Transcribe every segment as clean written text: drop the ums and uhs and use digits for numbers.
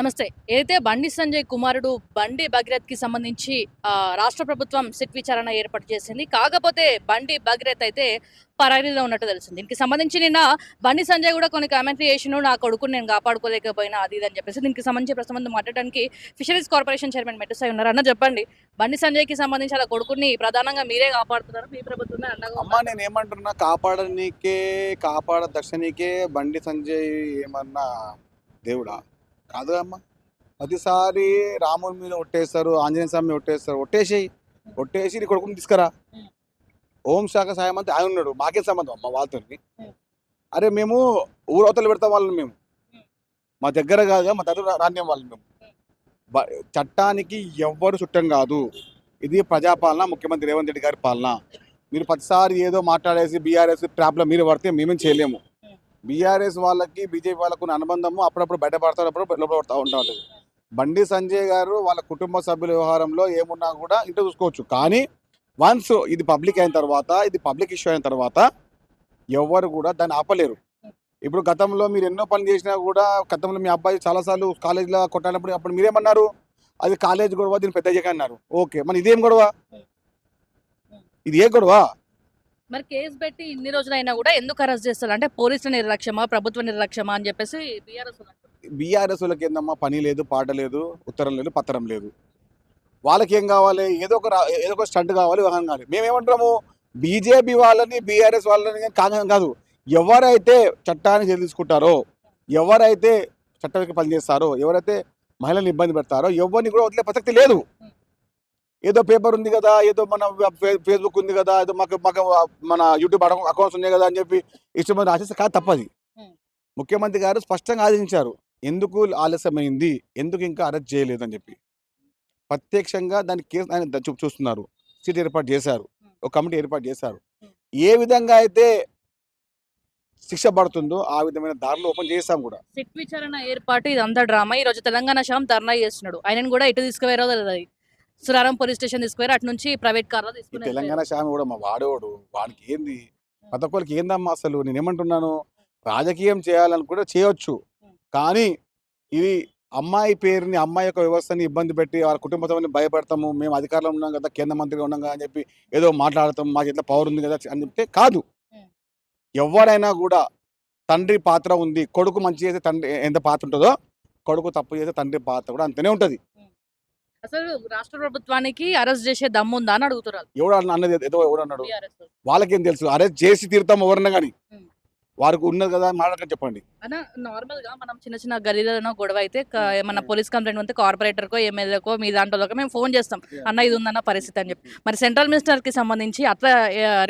నమస్తే. ఏదైతే బండి సంజయ్ కుమారుడు బండి భగీరథ్‌కి సంబంధించి రాష్ట్ర ప్రభుత్వం సిట్ విచారణ ఏర్పాటు చేసింది. కాకపోతే బండి భగీరథ్ అయితే పరారీలో ఉన్నట్టు తెలిసింది. దీనికి సంబంధించి నిన్న బండి సంజయ్ కూడా కొన్ని కామెంట్లు చేసిండు. నా కొడుకుని నేను కాపాడుకోలేకపోయినా అది ఇది అని చెప్పేసి. దీనికి సంబంధించి ప్రస్తుతం మనతో మాట్లాడడానికి ఫిషరీస్ కార్పొరేషన్ చైర్మన్ మెట్టుసాయి ఉన్నారు. అన్న చెప్పండి. బండి సంజయ్‌కి సంబంధించి అలా కొడుకుని ప్రధానంగా మీరే కాపాడుతున్నారు. మీ ప్రభుత్వమే అండగా అమ్మా ఉందా? నేనేమంటున్నా దక్షనీకే బండి సంజయ్ ఏమన్నా దేవుడా? కాదు అమ్మా. ప్రతిసారి రాముని మీద ఒట్టేస్తారు, ఆంజనేయ స్వామి మీద ఒట్టేస్తారు. ఒట్టేసేయి. ఒట్టేసి నీ కొడుకుని తీసుకురా. హ్మ్. హోంశాఖ సహాయ మంత్రి ఆయన ఉన్నాడు. మాకేం సంబంధం అమ్మా వాళ్ళతోని? హ్మ్. అరే మేము ఊరవతలు పెడతాం వాళ్ళని మేము. హ్మ్. మా దగ్గర కాదుగా మా దగ్గర రానియం వాళ్ళని మేము. బ చట్టానికి ఎవ్వరు చుట్టం కాదు. ఇది ప్రజాపాలన, ముఖ్యమంత్రి రేవంత్ రెడ్డి గారి పాలన. మీరు ప్రతిసారి ఏదో మాట్లాడేసి బీఆర్ఎస్ ట్రాప్లో మీరు పడితే మేమేం చేయలేము. బీఆర్ఎస్ వాళ్ళకి బీజేపీ వాళ్ళకు ఉన్న అనుబంధము అప్పుడప్పుడు బయటపడతారు, అప్పుడప్పుడు లోపల పడుతూ ఉంటుంది. బండి సంజయ్ గారు వాళ్ళ కుటుంబ సభ్యుల వ్యవహారంలో ఏమున్నా కూడా ఇంట్లో చూసుకోవచ్చు. కానీ వన్స్ ఇది పబ్లిక్ అయిన తర్వాత, ఇది పబ్లిక్ ఇష్యూ అయిన తర్వాత ఎవరు కూడా దాన్ని ఆపలేరు. ఇప్పుడు గతంలో మీరు ఎన్నో పనులు చేసినా కూడా గతంలో మీ అబ్బాయి చాలాసార్లు కాలేజీలో కొట్టాలన్నప్పుడు అప్పుడు మీరేమన్నారు? అది కాలేజ్ గొడవ, దీన్ని పెద్ద చేయక అన్నారు. ఓకే, మరి ఇదేం గొడవ? ఇది ఏ గొడవ? మరి కేసు పెట్టి ఇన్ని రోజులైనా కూడా ఎందుకు అరెస్ట్ చేస్తారు? అంటే పోలీసుల నిర్లక్ష్యమా, ప్రభుత్వ నిర్లక్ష్యమా అని చెప్పేసి బీఆర్ఎస్ బీఆర్ఎస్ వాళ్ళకి ఏందమ్మా, పని లేదు, పాట లేదు, ఉత్తరం లేదు, పత్రం లేదు. వాళ్ళకి ఏం కావాలి? ఏదో ఒక స్టంట్ కావాలి, వాహనం కావాలి. మేమేమంటాము? బీజేపీ వాళ్ళని బీఆర్ఎస్ వాళ్ళని కాదు కాదు. ఎవరైతే చట్టాన్ని తీసుకుంటారో, ఎవరైతే చట్టానికి పనిచేస్తారో, ఎవరైతే మహిళలను ఇబ్బంది పెడతారో ఎవరిని కూడా వదిలే ప్రసక్తి లేదు. ఏదో పేపర్ ఉంది కదా, ఏదో మన ఫేస్బుక్ ఉంది కదా, ఏదో మాకు మాకు మన యూట్యూబ్ అకౌంట్స్ ఉన్నాయి కదా అని చెప్పి ఇష్టమైన రాసేస్తే కాదు, తప్పది. ముఖ్యమంత్రి గారు స్పష్టంగా ఆదేశించారు. ఎందుకు ఆలస్యమైంది, ఎందుకు ఇంకా అరెస్ట్ చేయలేదు అని చెప్పి. ప్రత్యక్షంగా దాని కేసు ఆయన చూస్తున్నారు. సిట్ ఏర్పాటు చేశారు, ఒక కమిటీ ఏర్పాటు చేశారు. ఏ విధంగా అయితే శిక్ష పడుతుందో ఆ విధమైన దారిలో ఓపెన్ చేస్తాం కూడా. సిట్ విచారణ ఏర్పాటు ఇదంతా డ్రామా. ఈ రోజు తెలంగాణ శ్యామ్ ధర్నా చేస్తున్నాడు. ఆయనను కూడా ఎటు తీసుకుపోయారో తెలియదు. సురారం పోలీస్ స్టేషన్ తీసుకుపోయారు. అటు నుంచి ప్రైవేట్ కార్లో ఈ తీసుకుని తెలంగాణ వెళ్ళిపోయారు. స్వామి కూడా మా వాడేవాడు, వానికి ఏంది, ప్రతి ఒక్కరికి ఏందమ్మా అసలు. నేనేమంటున్నాను, రాజకీయం చేయాలని కూడా చేయొచ్చు. కానీ ఇది అమ్మాయి పేరుని, అమ్మాయి యొక్క వ్యవస్థని ఇబ్బంది పెట్టి వాళ్ళ కుటుంబ సభ్యులని భయపెడతాము, మేము అధికారంలో ఉన్నాం కదా, కేంద్ర మంత్రిగా ఉన్నాం కదా అని చెప్పి ఏదో మాట్లాడతాం, మాకు ఇట్లా పవర్ ఉంది కదా అని చెప్తే కాదు. ఎవరైనా కూడా తండ్రి పాత్ర ఉంది. కొడుకు మంచి చేస్తే తండ్రి ఎంత పాత్ర ఉంటుందో, కొడుకు తప్పు చేస్తే తండ్రి పాత్ర కూడా అంతనే ఉంటుంది. అసలు రాష్ట్ర ప్రభుత్వానికి అరెస్ట్ చేసే దమ్ముందా అని అడుగుతున్నారు ఎవడు అన్నది ఏదో ఎవడు అన్నాడు? బీఆర్ఎస్. వాళ్ళకేం తెలుసు? అరెస్ట్ చేసి తీరుతాం ఎవరన్నా కానీ. వారికి ఉన్నది కదా మాట్లాడక చెప్పండి. అన్న నార్మల్ గా మనం చిన్న చిన్న గలీలలో గొడవ అయితే ఏమన్నా పోలీస్ కంప్లైంట్ ఉంటే కార్పొరేటర్ కో ఎమ్మెల్యేకో మీ దాంట్లోకి మేము ఫోన్ చేస్తాం, అన్న ఇది ఉందన్న పరిస్థితి అని చెప్పి. మరి సెంట్రల్ మినిస్టర్ కి సంబంధించి అట్లా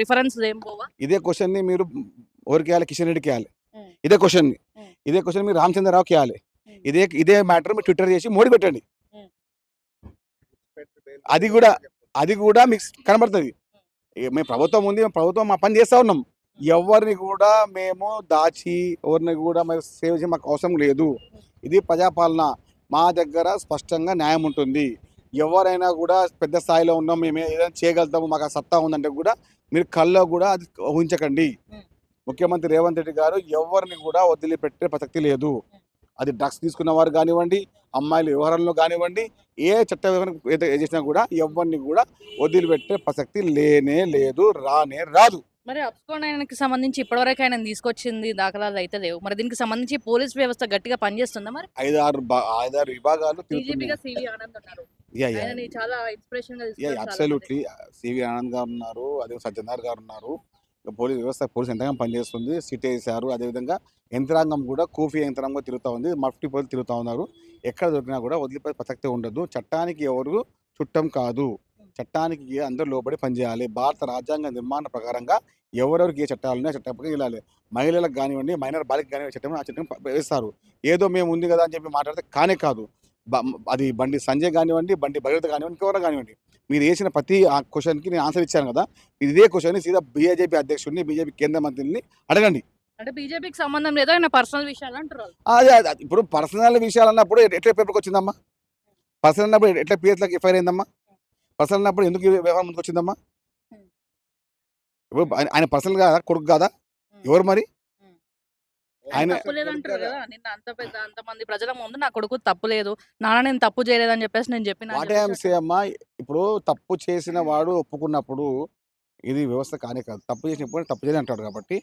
రిఫరెన్స్ ఏం పోవా? ఇదే క్వశ్చన్ ని మీరు ఎవరికి వేయాలి? కిషన్ రెడ్డికి వేయాలి. ఇదే క్వశ్చన్ మీరు రామచంద్రరావుకి వేయాలి. ఇదే మ్యాటర్ మీరు ట్విట్టర్ చేసి మోడీ పెట్టండి. అది కూడా మీకు కనబడుతుంది. మేము ప్రభుత్వం ఉంది, ప్రభుత్వం మా పని చేస్తూ ఉన్నాం. ఎవరిని కూడా మేము దాచి ఎవరిని కూడా మేము సేవ్ చేసి మాకు అవసరం లేదు. ఇది ప్రజాపాలన. మా దగ్గర స్పష్టంగా న్యాయం ఉంటుంది. ఎవరైనా కూడా పెద్ద స్థాయిలో ఉన్నాం, మేము ఏదైనా చేయగలుగుతాము, మాకు ఆ సత్తా ఉందంటే కూడా మీరు కల్లో కూడా అది ఊహించకండి. ముఖ్యమంత్రి రేవంత్ రెడ్డి గారు ఎవరిని కూడా వదిలిపెట్టే ప్రసక్తి లేదు. అది డ్రగ్స్ తీసుకున్న వారు కానివ్వండి, అమ్మాయిల వ్యవహారంలో కానివ్వండి, ఏ చట్ట వ్యవహారం చేసినా కూడా ఎవరిని కూడా వదిలిపెట్టే ప్రసక్తి లేనే లేదు, రానే రాదు. మరి అబ్స్కాండ్ ఆయనకి సంబంధించి ఇప్పటివరకు ఆయన తీసుకొచ్చింది దాఖలాలు అయితే లేవు. మరి దీనికి సంబంధించి పోలీస్ వ్యవస్థ గట్టిగా పనిచేస్తుందా? మరి 5-6 విభాగాలు డీజీపీగా సివి ఆనంద్ ఉన్నారు. ఆయనని చాలా ఇన్స్పిరేషన్ గా తీసుకున్నారు చాలా మంది. అబ్సల్యూట్లీ. సివి ఆనంద్ గారు ఉన్నారు, అదే సజ్జనార్ గారు ఉన్నారు. పోలీస్ యంత్రాంగం పనిచేస్తుంది. సిట్ వేశారు. అదేవిధంగా యంత్రాంగం కూడా కూఫీ యంత్రాంగం తిరుగుతూ ఉంది, మఫ్టీ పోలీసు తిరుగుతూ ఉన్నారు. ఎక్కడ దొరికినా కూడా వదిలిపోయే ప్రసక్తి ఉండదు. చట్టానికి ఎవరు చుట్టం కాదు. చట్టానికి అందరూ లోబడి పనిచేయాలి. భారత రాజ్యాంగ నిర్మాణ ప్రకారంగా ఎవరెవరికి ఏ చట్టాలు ఉన్నాయో చట్టం వెళ్ళాలి. మహిళలకు కానివ్వండి, మైనర్ బాలిక కానివ్వండి, ఆ చట్టం వేస్తారు. ఏదో మేము ఉంది కదా అని చెప్పి మాట్లాడితే కానే కాదు. అది బండి సంజయ్ కానివ్వండి, బండి భగీరథ కానివ్వండి, ఇంకెవరైనా కానివ్వండి, మీరు వేసిన ప్రతి ఆ క్వశ్చన్కి నేను ఆన్సర్ ఇచ్చాను కదా. ఇదే క్వశ్చన్ సీదా బీజేపీ అధ్యక్షుడిని, బీజేపీ కేంద్ర మంత్రిని అడగండి. అంటే బీజేపీకి సంబంధం లేదా, ఆయన పర్సనల్ విషయాలు అంటారు. అదే ఇప్పుడు పర్సనల్ విషయాలు అన్నప్పుడు ఎట్లా పేపర్కి వచ్చిందమ్మా? పర్సనల్ అన్నప్పుడు ఎట్లా పిఎస్లకు ఎఫ్ఐఆర్ అయిందమ్మా? పర్సనల్ అన్నప్పుడు ఎందుకు వ్యవహారం ముందుకు వచ్చిందమ్మా? ఇప్పుడు ఆయన పర్సనల్ కాదా, కొడుకు కాదా? ఎవరు మరి? ఆయన ఆయన తప్పు లేదంటారు కదా నిన్న అంతమంది ప్రజల ముందు నా కొడుకు తప్పు లేదు నాన్న నేను తప్పు చేయలేదని చెప్పేసి నేను చెప్పిన అని వాట్ ఐఎమ్ చెప్పేసి సే అమ్మా, ఇప్పుడు తప్పు చేసిన వాడు ఒప్పుకున్నప్పుడు ఇది వ్యవస్థ కానే కాదు. తప్పు చేసినప్పుడు తప్పు చేయలేదు అంటాడు కాబట్టి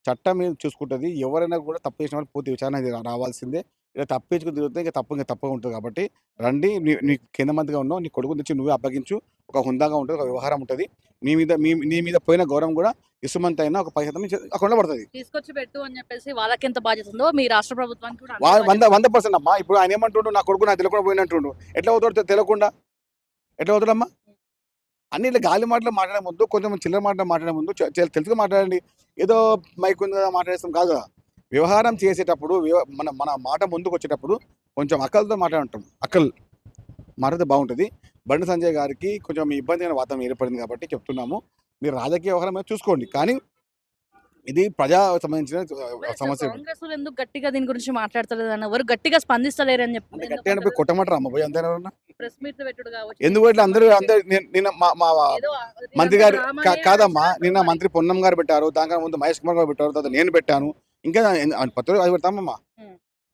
చట్టం ఏం చూసుకుంటది. ఎవరైనా కూడా తప్పు చేసిన వాళ్ళు పూర్తి విచారణ రావాల్సిందే. ఇలా తప్పించుకొని తిరిగితే ఇంకా తప్పుగా ఉంటది కాబట్టి రండి. నీ కింద మందిగా ఉన్నావు. నీ కొడుకుని తెచ్చి నువ్వే అప్పగించు. ఒక హుందాగా ఉంటది. ఒక వ్యవహారం ఉంటది. నీ మీద పోయిన గౌరవం కూడా ఇసుమంతైనా ఒక 10% నీకు అకౌంట్‌లో పడతది. తీసుకొచ్చి పెట్టు అని చెప్పేసి వాళ్ళకి ఎంత బాధ్యత ఉందో మీ రాష్ట్ర ప్రభుత్వానికి కూడా అంతే బాధ్యత 100% అమ్మా. ఇప్పుడు ఆయన ఏమంటుండు, నా కొడుకు నాకు తెలియకుండా పోయినంటుండు. ఎట్లా పోతాడు తెలియకుండా? ఎట్లా పోతాడమ్మా? అన్ని ఇట్లా గాలి మాటలు మాట్లాడే ముందు, కొంచెం చిల్లర మాటలు మాట్లాడే ముందు తెలుసుగా మాట్లాడండి. ఏదో మైక్ ఉంది కదా మాట్లాడేస్తాం కాదు కదా. వ్యవహారం చేసేటప్పుడు మన మన మాట ముందుకొచ్చేటప్పుడు కొంచెం అక్కలతో మాట్లాడుంటాం. మాట్లాడితే బాగుంటది. బండి సంజయ్ గారికి కొంచెం ఇబ్బందికరమైన వాతావరణం ఏర్పడింది కాబట్టి చెప్తున్నాము. మీరు రాజకీయ వ్యవహారం మీద చూసుకోండి. కానీ ఇది ప్రజా సంబంధించిన సమస్య. కాంగ్రెస్ వాళ్ళు ఎందుకు గట్టిగా దీని గురించి మాట్లాడతలేదు అన్న ఎవరు గట్టిగా స్పందిస్తలేరు అని అంటే గట్టి అంటే పోయి కొట్టమంటారా అమ్మ పోయి అంతేనా? ప్రెస్ మీట్ పెట్టుడు కావచ్చు ఎందుకు ఇట్లా అందరూ నిన్న మా ఏదో మంత్రి ఇదంతా గారు డ్రామానే కాదమ్మా, నడుస్తుంది నిన్న మరి. మంత్రి పొన్నం గారు పెట్టారు, దానికన్నా ముందు మహేష్ కుమార్ గారు పెట్టారు, తర్వాత నేను పెట్టాను. ఇంకా పత్రిక అది పెడతామమ్మా.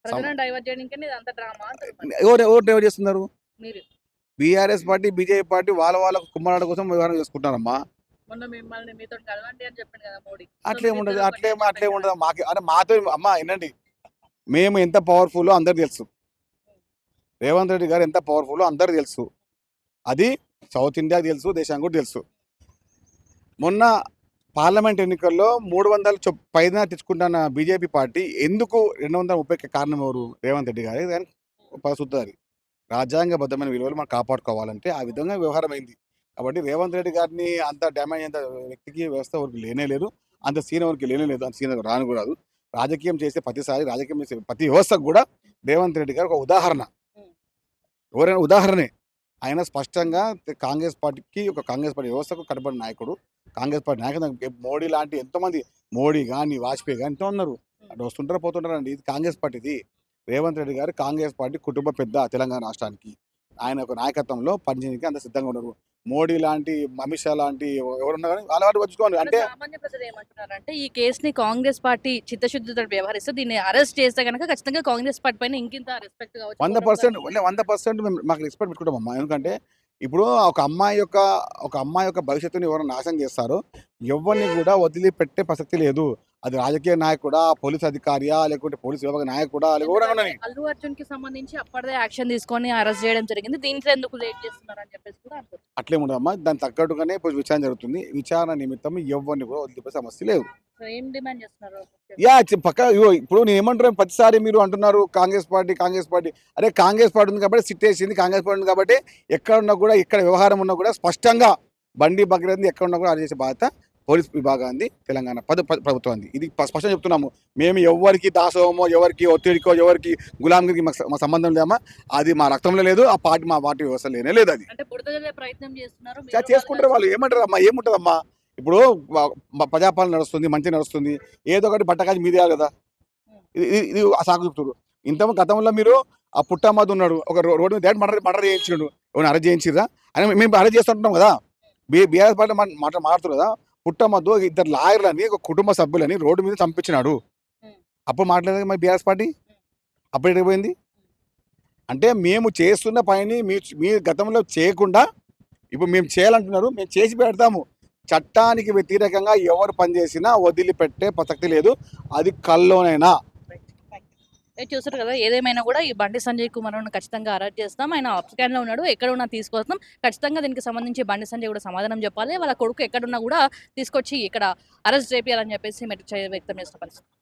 ప్రజలను డైవర్ట్ చేయడానికి ఇదంతా డ్రామా అంటారు మరి. ఎవరు డ్రైవర్ చేస్తున్నారు? మీరు బీఆర్ఎస్ పార్టీ, బీజేపీ పార్టీ వాళ్ళ కుమ్మరాడ కోసం వ్యవహారం చేసుకుంటున్నారమ్మా. మొన్న మిమ్మల్ని మీతో కలవండి అని చెప్పింది కదా మోడీ సో అట్లే మీ ఉండదు, ఇద్దరు అట్లే ఒకటే ఉండదు. మాకు అంటే మాతో అమ్మా వినండి, మేము ఎంత పవర్ఫుల్ అందరికి తెలుసు. రేవంత్ రెడ్డి గారు ఎంత పవర్ఫుల్ అందరికి తెలుసు. అది సౌత్ ఇండియాకి తెలుసు, దేశానికి కూడా తెలుసు. మొన్న పార్లమెంట్ ఎన్నికల్లో 300 పైన తెచ్చుకుంటున్న బీజేపీ పార్టీ ఎందుకు 230 కారణం ఎవరు? రేవంత్ రెడ్డి గారు. దానికి పరిశుద్ధారి రాజ్యాంగబద్ధమైన విలువలు మనం కాపాడుకోవాలంటే ఆ విధంగా వ్యవహారం అయింది. కాబట్టి రేవంత్ రెడ్డి గారిని అంత డ్యామేజ్ అంత వ్యక్తికి వ్యవస్థ వరకు లేనే లేదు. అంత సీన్ వరకు లేనే లేదు. అంత సీన్ రాను కూడా రాదు. రాజకీయం చేసే ప్రతిసారి రాజకీయం చేసే ప్రతి వ్యవస్థకు కూడా రేవంత్ రెడ్డి గారు ఒక ఉదాహరణ. ఎవరైనా ఉదాహరణే. ఆయన స్పష్టంగా కాంగ్రెస్ పార్టీకి కాంగ్రెస్ పార్టీ వ్యవస్థకు కనబడిన నాయకుడు. కాంగ్రెస్ పార్టీ నాయకుడు మోడీ లాంటి ఎంతోమంది, మోడీ కానీ వాజ్పేయి కానీ ఎంతో ఉన్నారు. అటు వస్తుంటారు పోతుంటారండి. ఇది కాంగ్రెస్ పార్టీది. రేవంత్ రెడ్డి గారు కాంగ్రెస్ పార్టీ కుటుంబ పెద్ద తెలంగాణ రాష్ట్రానికి. ఆయన ఒక నాయకత్వంలో పనిచేయడానికి అంత సిద్ధంగా ఉన్నారు. మోడీ లాంటి, అమిత్ షా లాంటి ఎవరున్నా కానీ వాళ్ళ వాటి వచ్చుకోండి. అంటే సామాన్య ప్రజలు ఏమంటున్నారంటే ఈ కేసుని కాంగ్రెస్ పార్టీ చిత్తశుద్ధితో వ్యవహరిస్తే దీన్ని అరెస్ట్ చేస్తే కనుక ఖచ్చితంగా కాంగ్రెస్ పార్టీ పైన ఇంకింత రెస్పెక్ట్ కావచ్చు 100% మాకు రెస్పెక్ట్ పెట్టుకుంటామమ్మా. ఎందుకంటే ఇప్పుడు ఒక అమ్మాయి యొక్క భవిష్యత్తుని ఎవరైనా నాశనం చేస్తారో ఎవరిని కూడా వదిలిపెట్టే ప్రసక్తి లేదు. అది రాజకీయ నాయకుడా, పోలీస్ అధికారియా, లేకుంటే పోలీస్ విభాగ నాయకుడా, ఎవరైనా అల్లు అర్జున్ కి సంబంధించి అప్పటిదే యాక్షన్ తీసుకొని అరెస్ట్ చేయడం జరిగింది దీంట్లో ఎందుకు లేట్ చేస్తున్నారు అని చెప్పేసి కూడా అనుకుంటున్నారు అట్లే ఉండదమ్మా. దానికి తగ్గట్టుగానే ఇప్పుడు విచారణ జరుగుతుంది. విచారణ నిమిత్తం ఎవరిని కూడా వదిలిపెట్టే సమస్య లేదు. సో ఏం డిమాండ్ చేస్తున్నారు ఇప్పుడు నేను ఏమంటున్నాను, ప్రతిసారి మీరు అంటున్నారు కాంగ్రెస్ పార్టీ. అరే కాంగ్రెస్ పార్టీ ఉంది కాబట్టి సిట్ వేసింది. కాంగ్రెస్ పార్టీ ఉంది కాబట్టి ఎక్కడ ఉన్నా కూడా, ఇక్కడ వ్యవహారం ఉన్నా కూడా స్పష్టంగా బండి భగీరథని ఎక్కడ ఉన్నా కూడా అరెస్ట్ చేసే బాధ్యత పోలీస్ విభాగాన్ని, తెలంగాణ ప్రభుత్వాన్ని. ఇది స్పష్టంగా చెప్తున్నాము. మేము ఎవరికి దాసోమో, ఎవరికి ఒత్తిడికో, ఎవరికి గులాంగిరికి మా సంబంధం లేదమ్మా. అది మా రక్తంలో లేదు. ఆ పార్టీ మా పార్టీ వ్యవస్థ లేనే లేదు. అది అంటే బురద జల్లే ప్రయత్నం చేస్తున్నారు చేసుకుంటారు వాళ్ళు. ఏమంటారమ్మా, ఏముంటుందమ్మా? ఇప్పుడు ప్రజాపాలన నడుస్తుంది, మంచి నడుస్తుంది. ఏదో ఒకటి బట్టకాజీ మీదే కదా. ఇది సాగు చెప్తారు. గతంలో మీరు ఆ పుట్టమ్మది ఉన్నాడు, ఒక రోడ్డు మీద మర్డర్ చేయించాడు. ఎవరైనా అరెస్ట్ చేయించిరా? అని మేము అరెస్ట్ చేస్తుంటున్నాం కదా. బీఆర్ఎస్ పార్టీ మాట్లాడుతారు కదా. పుట్టమ్మద్దు 2 లాయర్లని, ఒక కుటుంబ సభ్యులని రోడ్డు మీద చంపించినాడు. అప్పుడు మాట్లాడలేదు మరి బీఆర్ఎస్ పార్టీ. అప్పుడు ఎడిపోయింది. అంటే మేము చేస్తున్న పనిని మీ గతంలో చేయకుండా ఇప్పుడు మేము చేయాలంటున్నారు. మేము చేసి పెడతాము. చట్టానికి వ్యతిరేకంగా ఎవరు పనిచేసినా వదిలిపెట్టే ప్రసక్తి లేదు. అది కల్లోనైనా. చూసారు కదా ఏదేమైనా కూడా ఈ బండి సంజయ్ కుమార్ ఖచ్చితంగా అరెస్ట్ చేస్తాం. ఆయన ఆప్స్కాన్ లో ఉన్నాడు, ఎక్కడ ఉన్నా తీసుకొస్తాం. ఖచ్చితంగా దీనికి సంబంధించి బండి సంజయ్ కూడా సమాధానం చెప్పాలి. వాళ్ళ కొడుకు ఎక్కడున్నా కూడా తీసుకొచ్చి ఇక్కడ అరెస్ట్ చేయాలని చెప్పేసి మీరు వ్యక్తం చేసిన పరిస్థితి.